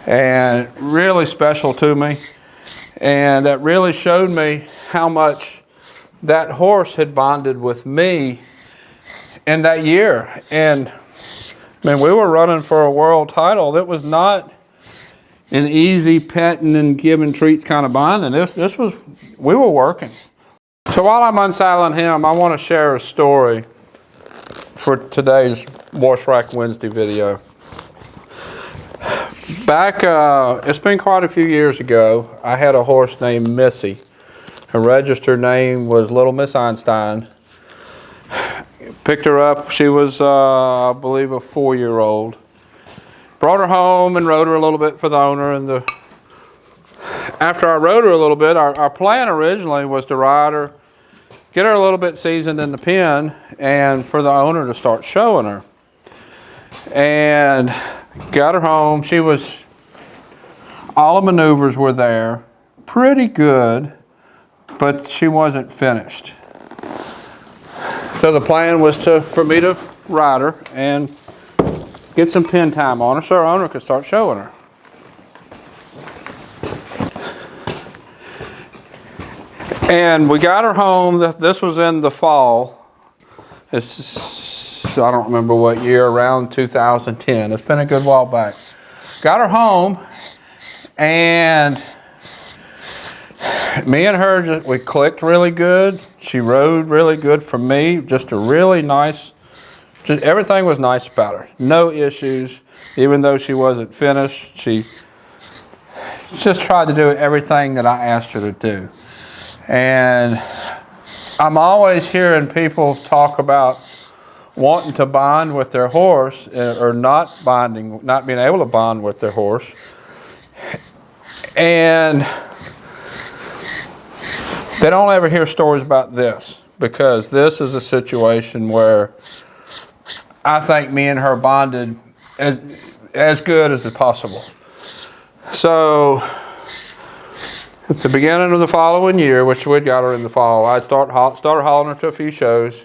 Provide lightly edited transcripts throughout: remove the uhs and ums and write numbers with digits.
and really special to me. And that really showed me how much that horse had bonded with me in that year. And I mean, we were running for a world title. It was not an easy petting and giving treats kind of bonding. This was, we were working. So while I'm unsaddling him, I want to share a story for today's Wash Rack Wednesday video. Back, it's been quite a few years ago, I had a horse named Missy. Her registered name was Little Miss Einstein. Picked her up, she was, I believe, a 4-year-old. Brought her home and rode her a little bit for the owner. And after I rode her a little bit, our plan originally was to ride her, get her a little bit seasoned in the pen, and for the owner to start showing her. And got her home. She was, all the maneuvers were there, pretty good, but she wasn't finished. So the plan was for me to ride her and get some pen time on her so her owner could start showing her. And we got her home. This was in the fall. I don't remember what year, around 2010. It's been a good while back. Got her home, and me and her, we clicked really good. She rode really good for me. Just a really nice, just everything was nice about her. No issues. Even though she wasn't finished, she just tried to do everything that I asked her to do. And I'm always hearing people talk about wanting to bond with their horse or not being able to bond with their horse. And they don't ever hear stories about this, because this is a situation where I think me and her bonded as good as is possible. So at the beginning of the following year, which we'd got her in the fall, I started hauling her to a few shows.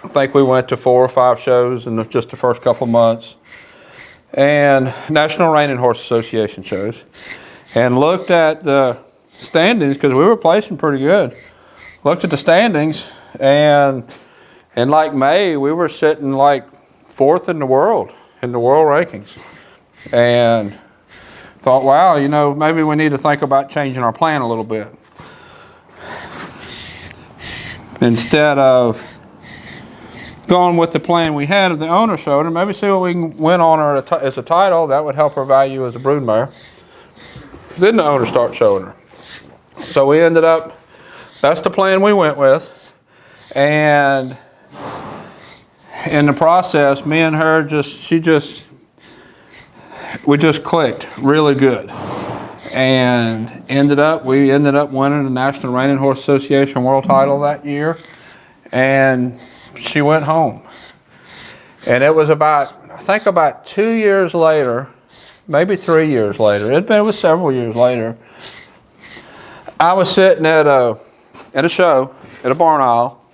I think we went to 4 or 5 shows in just the first couple months, and National Reining Horse Association shows, and looked at the standings, because we were placing pretty good. Looked at the standings, and in like May, we were sitting like 4th in the world rankings, and thought, wow, you know, maybe we need to think about changing our plan a little bit. Instead of going with the plan we had of the owner showed her, maybe see what we can win on her as a title. That would help her value as a broodmare. Then the owner started showing her. So we ended up, that's the plan we went with. And in the process, me and her we just clicked really good. And we ended up winning the National Reining Horse Association World title that year. And she went home. And it was about 2 years later, maybe 3 years later. It was several years later. I was sitting at a show at a barn aisle,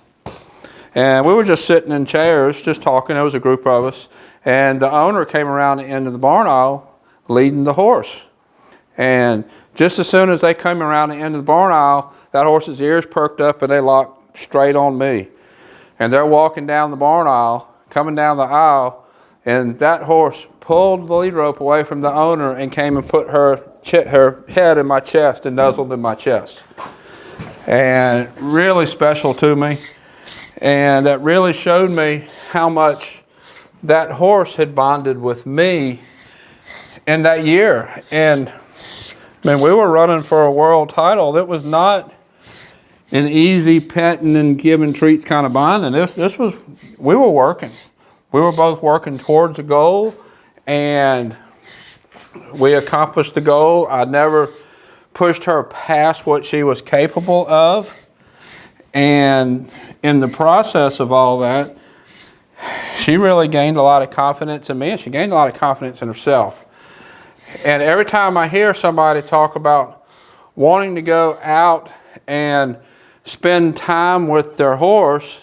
and we were just sitting in chairs, just talking. There was a group of us, and the owner came around the end of the barn aisle leading the horse. And just as soon as they came around the end of the barn aisle, that horse's ears perked up and they locked straight on me. And they're walking down the barn aisle, coming down the aisle, and that horse pulled the lead rope away from the owner and came and put her head in my chest and nuzzled in my chest. And really special to me. And that really showed me how much that horse had bonded with me in that year. And I mean, we were running for a world title. That was not an easy petting and giving treats kind of bonding. This was, we were working. We were both working towards a goal, and we accomplished the goal. I never pushed her past what she was capable of. And in the process of all that, she really gained a lot of confidence in me, and she gained a lot of confidence in herself. And every time I hear somebody talk about wanting to go out and spend time with their horse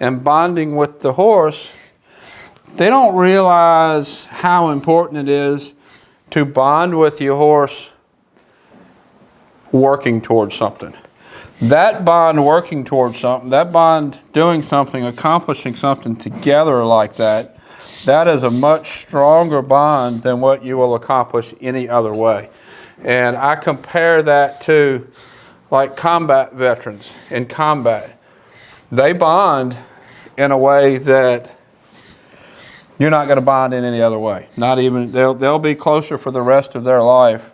and bonding with the horse, they don't realize how important it is to bond with your horse working towards something. That bond working towards something, that bond doing something, accomplishing something together like that, that is a much stronger bond than what you will accomplish any other way. And I compare that to like combat veterans in combat. They bond in a way that you're not going to bond in any other way. Not even, they'll be closer for the rest of their life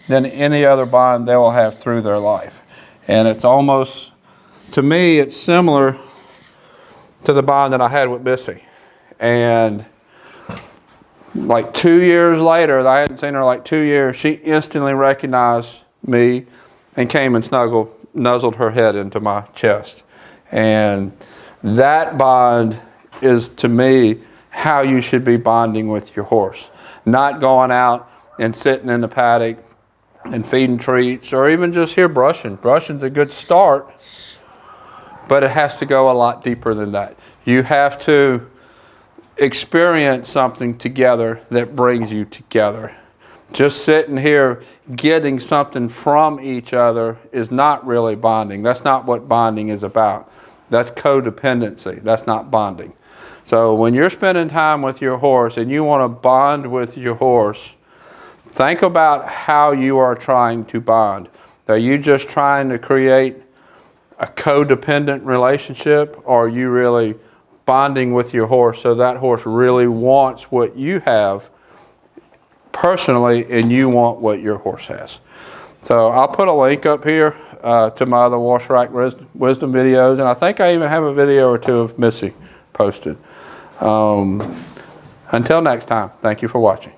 than any other bond they will have through their life. And it's almost, to me, it's similar to the bond that I had with Missy. And like 2 years later, I hadn't seen her like 2 years, she instantly recognized me and came and nuzzled her head into my chest. And that bond is, to me, how you should be bonding with your horse. Not going out and sitting in the paddock and feeding treats, or even just here brushing. Brushing's a good start, but it has to go a lot deeper than that. You have to experience something together that brings you together. Just sitting here getting something from each other is not really bonding. That's not what bonding is about. That's codependency. That's not bonding. So when you're spending time with your horse and you want to bond with your horse, think about how you are trying to bond. Are you just trying to create a codependent relationship, or are you really bonding with your horse so that horse really wants what you have personally and you want what your horse has? So I'll put a link up here to my other Wash Rack Wisdom videos, and I think I even have a video or two of Missy posted. Until next time, thank you for watching.